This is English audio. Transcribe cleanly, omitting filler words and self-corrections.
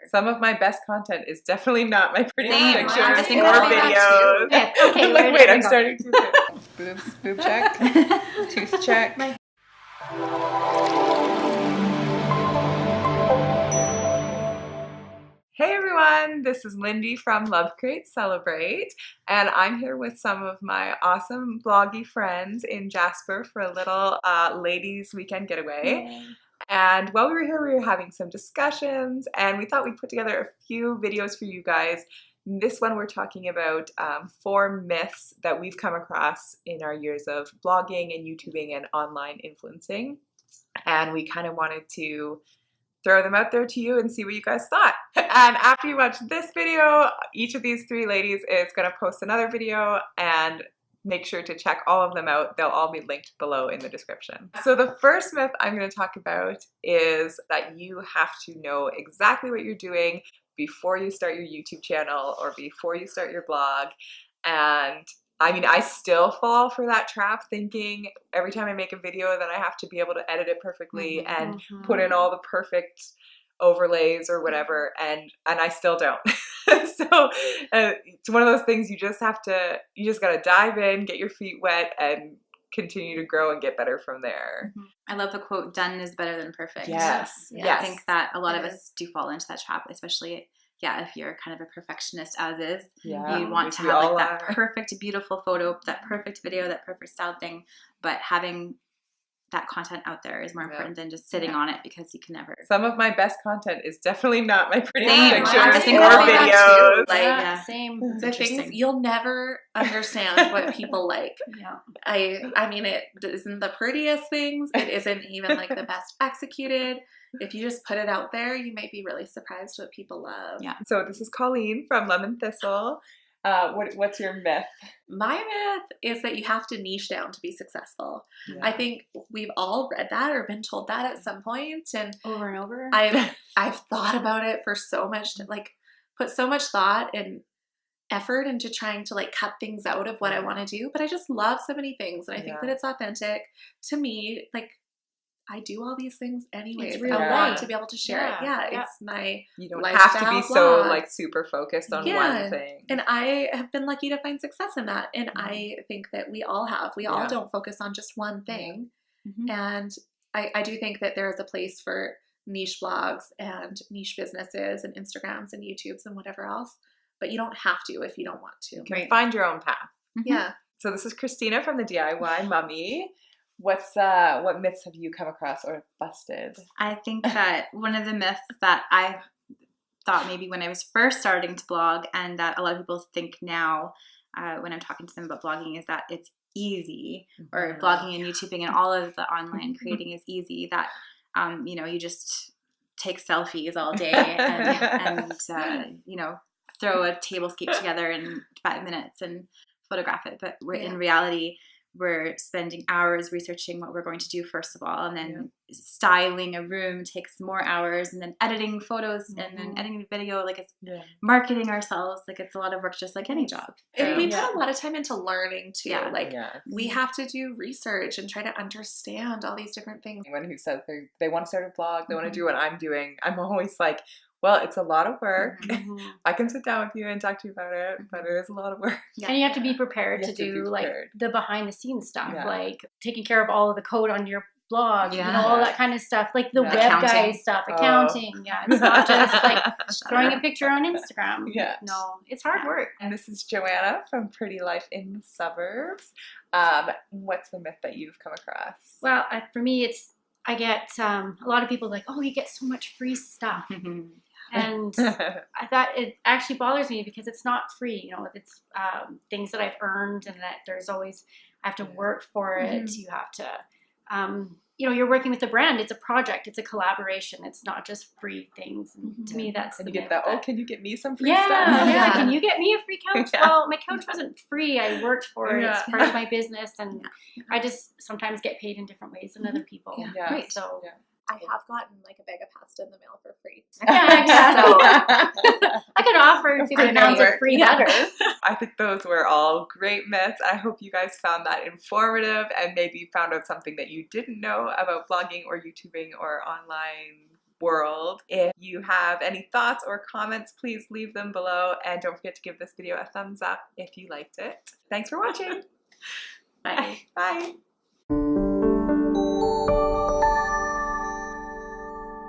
Some of my best content is definitely not my pretty Same. pictures I think or I'll say videos. that too. Okay, Like, wait, I'm go. starting to boobs, boob check, tooth check. Hey everyone, this is Lindy from Love Create Celebrate, and I'm here with some of my awesome bloggy friends in Jasper for a little ladies weekend getaway. Yay. And while we were here, we were having some discussions, and we thought we'd put together a few videos for you guys. In this one, we're talking about 4 myths that we've come across in our years of blogging and YouTubing and online influencing. And we kind of wanted to throw them out there to you and see what you guys thought. And after you watch this video, each of these 3 ladies is going to post another video, and make sure to check all of them out. They'll all be linked below in the description. So the first myth I'm going to talk about is that you have to know exactly what you're doing before you start your YouTube channel or before you start your blog. And I mean, I still fall for that trap, thinking every time I make a video that I have to be able to edit it perfectly and put in all the perfect overlays or whatever, and I still don't. So it's one of those things you just gotta dive in, get your feet wet, and continue to grow and get better from there. I love the quote, done is better than perfect. Yes. Yeah, I think that a lot of us do fall into that trap, especially if you're kind of a perfectionist as is. Yeah. You want to have like that perfect, beautiful photo, that perfect video, that perfect style thing, but having that content out there is more important than just sitting on it, because you can never. Some of my best content is definitely not my pretty Same. pictures I or think I'll say videos. Like, same. The things you'll never understand what people like. Yeah. I mean, it isn't the prettiest things. It isn't even like the best executed. If you just put it out there, you might be really surprised what people love. Yeah. So this is Colleen from Lemon Thistle. What's your myth? My myth is that you have to niche down to be successful. Yeah. I think we've all read that or been told that at some point, and Over and over. I've thought about it for so much, like put so much thought and effort into trying to like cut things out of what I want to do, but I just love so many things, and I think that it's authentic to me. Like, I do all these things anyways. I want to be able to share it. Yeah, it's my You don't lifestyle have to be blog. So like super focused on one thing. And I have been lucky to find success in that. And I think that we all have. We all don't focus on just one thing. And I do think that there is a place for niche blogs and niche businesses and Instagrams and YouTubes and whatever else. But you don't have to if you don't want to. You can find your own path. Yeah. So this is Christina from the DIY Mummy. What myths have you come across or busted? I think that one of the myths that I thought maybe when I was first starting to blog, and that a lot of people think now when I'm talking to them about blogging, is that it's easy, or blogging and YouTubing and all of the online creating is easy, that you just take selfies all day and throw a tablescape together in 5 minutes and photograph it. But in reality, we're spending hours researching what we're going to do, first of all, and then styling a room takes more hours, and then editing photos, and then editing video. Like, it's marketing ourselves. Like, it's a lot of work, just like any job. And we put a lot of time into learning too. We have to do research and try to understand all these different things. Anyone who says they want to start a blog, they want to do what I'm doing, I'm always like, well, it's a lot of work. I can sit down with you and talk to you about it, but it is a lot of work. And you have to be prepared to do like the behind the scenes stuff, like taking care of all of the code on your blog, all that kind of stuff, like the web guy stuff, accounting. It's not just like throwing a picture on Instagram. No, it's hard work. And this is Joanna from Pretty Life in the Suburbs. What's the myth that you've come across? Well, for me, I get a lot of people like, oh, you get so much free stuff. And I thought it actually bothers me because it's not free. It's things that I've earned, and that there's always, I have to work for it. You have to, you're working with a brand. It's a project. It's a collaboration. It's not just free things. And to me, that's and the you get that. myth. Oh, can you get me some free stuff? Can you get me a free couch? Well, my couch wasn't free. I worked for it. It's part of my business, and I just sometimes get paid in different ways than other people. So. I have gotten like a bag of pasta in the mail for free. I could offer 50 pounds of free butter. I think those were all great myths. I hope you guys found that informative, and maybe found out something that you didn't know about blogging or YouTubing or online world. If you have any thoughts or comments, please leave them below, and don't forget to give this video a thumbs up if you liked it. Thanks for watching. Bye. Bye.